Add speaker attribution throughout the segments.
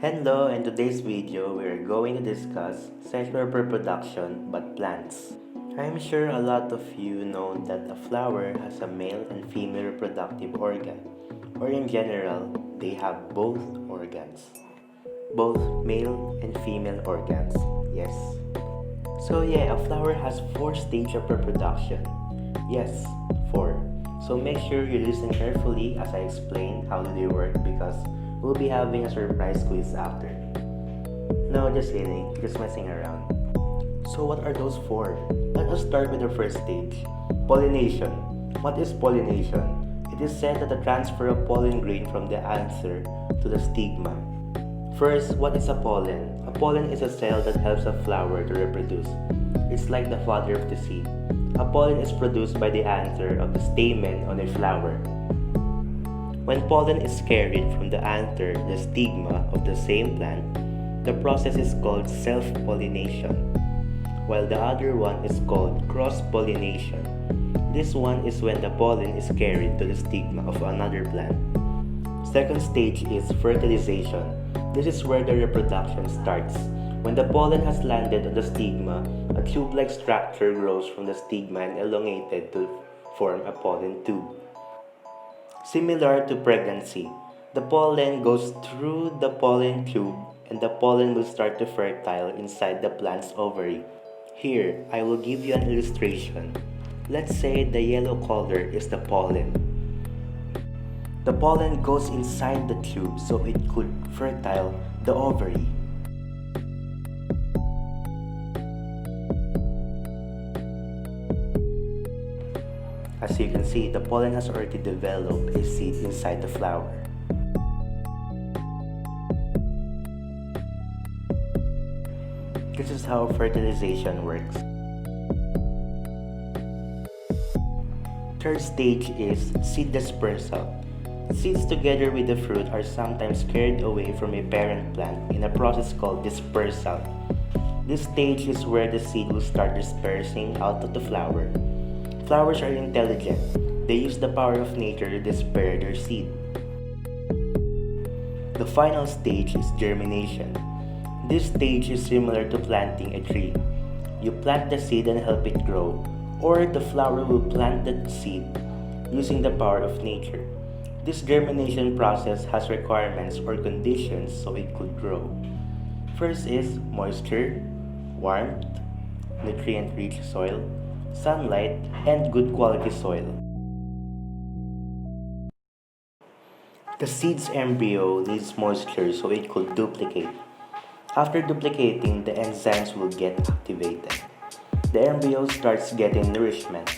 Speaker 1: Hello, in today's video, we are going to discuss sexual reproduction but plants. I'm sure a lot of you know that a flower has a male and female reproductive organ, or in general, they have both organs. Both male and female organs, yes. So yeah, a flower has 4 stages of reproduction. Yes, 4. So make sure you listen carefully as I explain how do they work because we'll be having a surprise quiz after. No, just kidding, just messing around. So what are those for? Let us start with the first stage. Pollination. What is pollination? It is said that the transfer of pollen grain from the anther to the stigma. First, what is a pollen? A pollen is a cell that helps a flower to reproduce. It's like the father of the seed. A pollen is produced by the anther of the stamen on a flower. When pollen is carried from the anther to the stigma of the same plant, the process is called self-pollination, while the other one is called cross-pollination. This one is when the pollen is carried to the stigma of another plant. Second stage is fertilization. This is where the reproduction starts. When the pollen has landed on the stigma, a tube-like structure grows from the stigma and elongated to form a pollen tube. Similar to pregnancy, the pollen goes through the pollen tube and the pollen will start to fertile inside the plant's ovary. Here, I will give you an illustration. Let's say the yellow color is the pollen. The pollen goes inside the tube so it could fertile the ovary. As you can see, the pollen has already developed a seed inside the flower. This is how fertilization works. Third stage is seed dispersal. Seeds together with the fruit are sometimes carried away from a parent plant in a process called dispersal. This stage is where the seed will start dispersing out of the flower. Flowers are intelligent. They use the power of nature to disperse their seed. The final stage is germination. This stage is similar to planting a tree. You plant the seed and help it grow, or the flower will plant the seed using the power of nature. This germination process has requirements or conditions so it could grow. First is moisture, warmth, nutrient-rich soil, sunlight, and good quality soil. The seed's embryo needs moisture so it could duplicate. After duplicating, the enzymes will get activated. The embryo starts getting nourishment.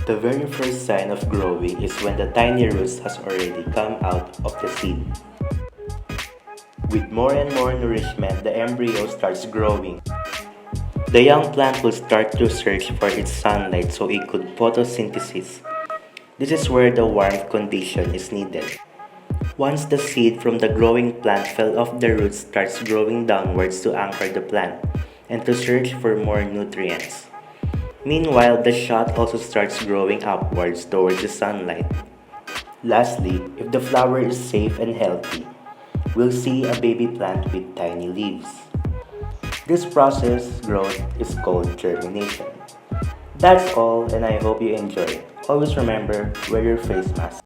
Speaker 1: The very first sign of growing is when the tiny roots has already come out of the seed. With more and more nourishment, the embryo starts growing. The young plant will start to search for its sunlight so it could photosynthesis. This is where the warmth condition is needed. Once the seed from the growing plant fell off the roots starts growing downwards to anchor the plant and to search for more nutrients. Meanwhile, the shoot also starts growing upwards towards the sunlight. Lastly, if the flower is safe and healthy, we'll see a baby plant with tiny leaves. This process growth is called germination. That's all, and I hope you enjoy. Always remember, wear your face mask.